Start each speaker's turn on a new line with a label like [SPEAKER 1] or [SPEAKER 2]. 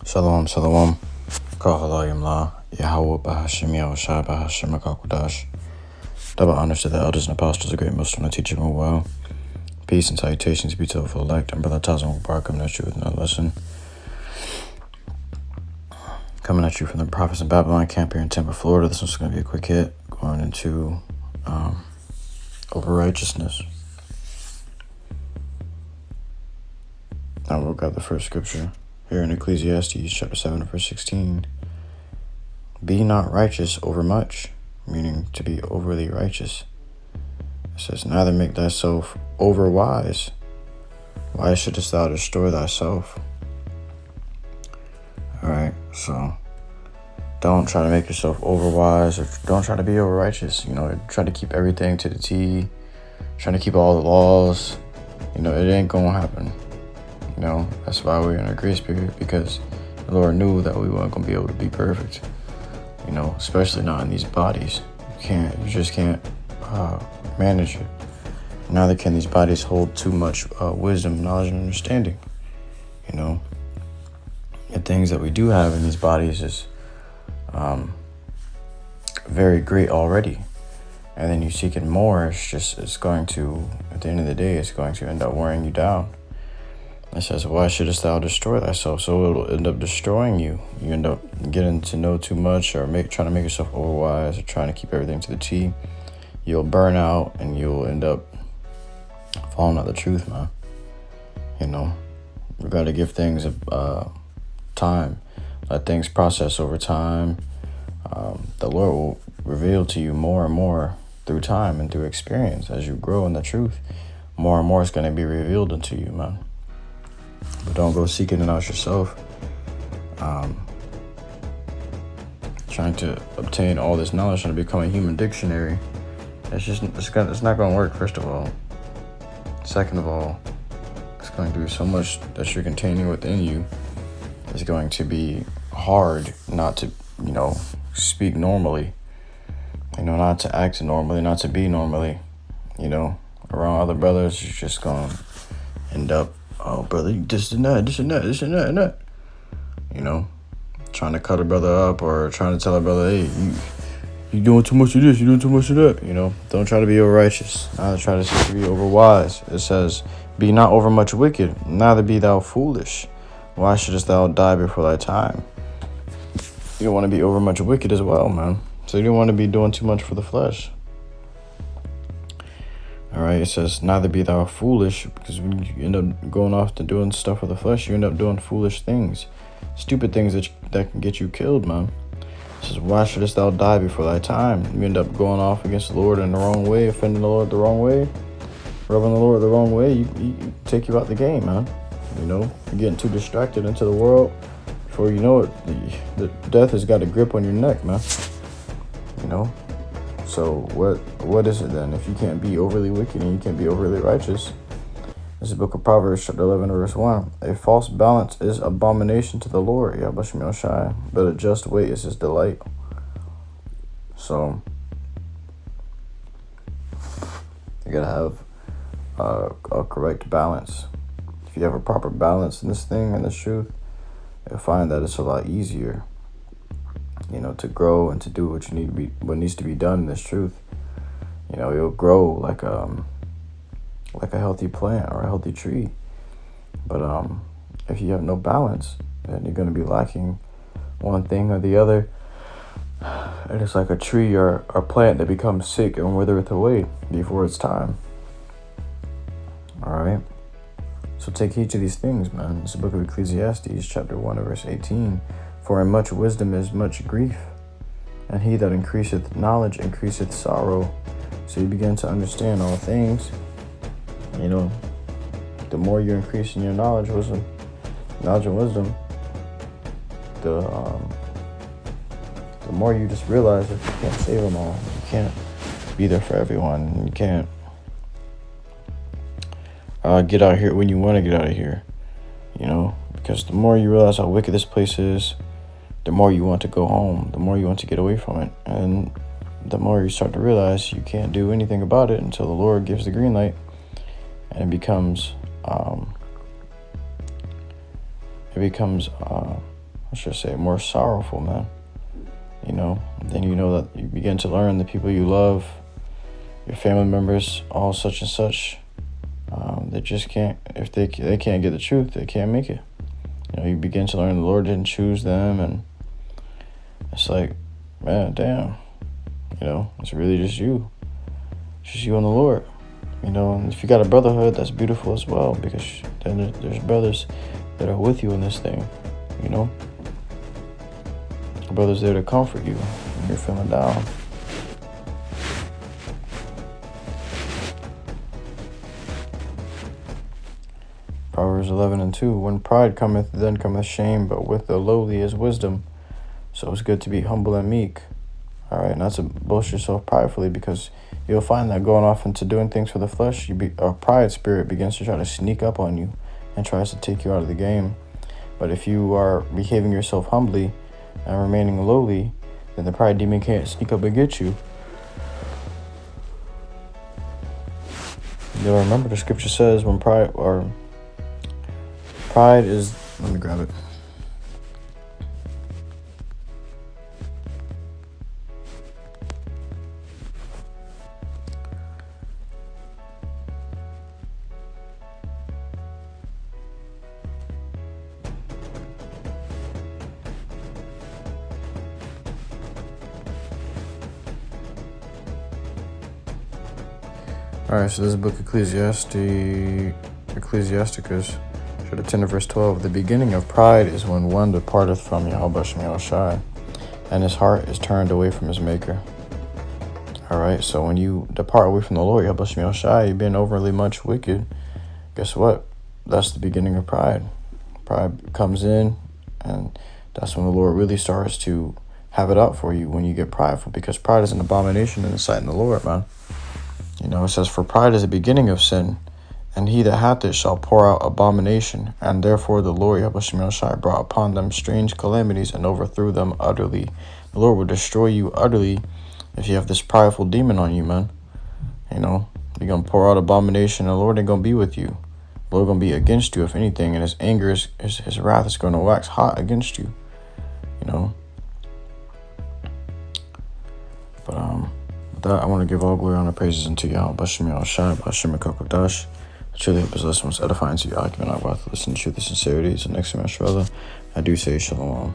[SPEAKER 1] Shalom, shalom. HALALYAM, YAHAWAH, BAHASHAM, BAHASHAM, QADASH. Double honors to the elders and apostles, the great MILLSTONE, and teacher them well. Peace and salutations be to the full elect. And Brother Tazan Mubarak coming at you with another lesson. Coming at you from the Prophets in Babylon camp here in Tampa, Florida. This one's going to be a quick hit. Going into over righteousness. Now we'll grab the first scripture. Here in Ecclesiastes chapter 7 verse 16. Be not righteous over much, meaning to be overly righteous. It says, neither make thyself over wise. Why shouldest thou destroy thyself? Alright, so don't try to make yourself over wise, or don't try to be over righteous. Try to keep everything to the T, trying to keep all the laws. It ain't gonna happen. That's why we're in a grace period, because the Lord knew that we weren't going to be able to be perfect, especially not in these bodies. You just can't manage it. Neither can these bodies hold too much wisdom, knowledge, and understanding. The things that we do have in these bodies is very great already. And then you seeking more, it's going to, at the end of the day, it's going to end up wearing you down. It says, why shouldest thou destroy thyself? So it'll end up destroying you. You end up getting to know too much, or trying to make yourself overwise, or trying to keep everything to the T. You'll burn out, and you'll end up falling out the truth, man. We got to give things time. Let things process over time. The Lord will reveal to you more and more through time and through experience. As you grow in the truth, more and more is going to be revealed unto you, man. But don't go seeking it out yourself. Trying to obtain all this knowledge, trying to become a human dictionary. It's not going to work, first of all. Second of all, it's going to do so much that you're containing within you. It's going to be hard not to, speak normally. Not to act normally, not to be normally. Around other brothers, you're just going to end up, oh, brother, this and that. Trying to cut a brother up, or trying to tell a brother, hey, you doing too much of this, you doing too much of that. Don't try to be over righteous. Neither try to be over wise. It says, be not over much wicked, neither be thou foolish. Why shouldest thou die before thy time? You don't want to be over much wicked as well, man. So you don't want to be doing too much for the flesh. All right, it says, neither be thou foolish, because when you end up going off to doing stuff for the flesh, you end up doing foolish things, stupid things that can get you killed, man. It says, why shouldest thou die before thy time? You end up going off against the Lord in the wrong way, offending the Lord the wrong way, rubbing the Lord the wrong way. You take you out the game, man. You're getting too distracted into the world. Before you know it, the death has got a grip on your neck, man. So what is it then? If you can't be overly wicked and you can't be overly righteous, this is the book of Proverbs, chapter 11, verse 1. A false balance is abomination to the Lord, YAHAWASHI, but a just weight is his delight. So you gotta have a correct balance. If you have a proper balance in this thing and this truth, you'll find that it's a lot easier, to grow and to do what needs to be done in this truth. You'll grow like a healthy plant or a healthy tree. But if you have no balance, then you're going to be lacking one thing or the other. And it's like a tree or a plant that becomes sick and withereth away before its time. All right. So take heed to these things, man. It's the book of Ecclesiastes, chapter 1, verse 18. For in much wisdom is much grief, and he that increaseth knowledge increaseth sorrow. So you begin to understand all things. The more you increase in your knowledge and wisdom, the more you just realize that you can't save them all. You can't be there for everyone. You can't get out here when you want to get out of here. Because the more you realize how wicked this place is, the more you want to go home, the more you want to get away from it. And the more you start to realize you can't do anything about it until the Lord gives the green light. And it becomes I should say more sorrowful, man. You know, then you know that you begin to learn the people you love, your family members, all such and such. They just can't, if they can't get the truth, they can't make it. You know, you begin to learn the Lord didn't choose them, and it's like, man, damn. You know, it's really just you. It's just you and the Lord. You know, and if you got a brotherhood, that's beautiful as well, because then there's brothers that are with you in this thing, you know. Brothers there to comfort you when you're feeling down. Proverbs 11:2. When pride cometh, then cometh shame, but with the lowly is wisdom. So it's good to be humble and meek. All right, not to boast yourself pridefully, because you'll find that going off into doing things for the flesh, a pride spirit begins to try to sneak up on you and tries to take you out of the game. But if you are behaving yourself humbly and remaining lowly, then the pride demon can't sneak up and get you. You'll remember the scripture says when pride is, let me grab it. All right, so this is the book Ecclesiasticus, chapter 10 verse 12. The beginning of pride is when one departeth from YAHAWASHI, and his heart is turned away from his maker. All right, so when you depart away from the Lord, YAHAWASHI, you've been overly much wicked. Guess what? That's the beginning of pride. Pride comes in, and that's when the Lord really starts to have it out for you, when you get prideful, because pride is an abomination in the sight of the Lord, man. You know, it says, for pride is the beginning of sin, and he that hath it shall pour out abomination. And therefore the Lord YAHAWASHI brought upon them strange calamities and overthrew them utterly. The Lord will destroy you utterly if you have this prideful demon on you, man. You know, you're going to pour out abomination, and the Lord ain't going to be with you. The Lord going to be against you, if anything, and his anger, his wrath is going to wax hot against you, you know. But, with that, I want to give all glory, honor, praises unto Yahweh, BAHASHAM, BAHASHAM, QADASH. I truly hope this lesson was edifying to your argument. I want to listen to truth and sincerity. So next time, brother, I do say shalom.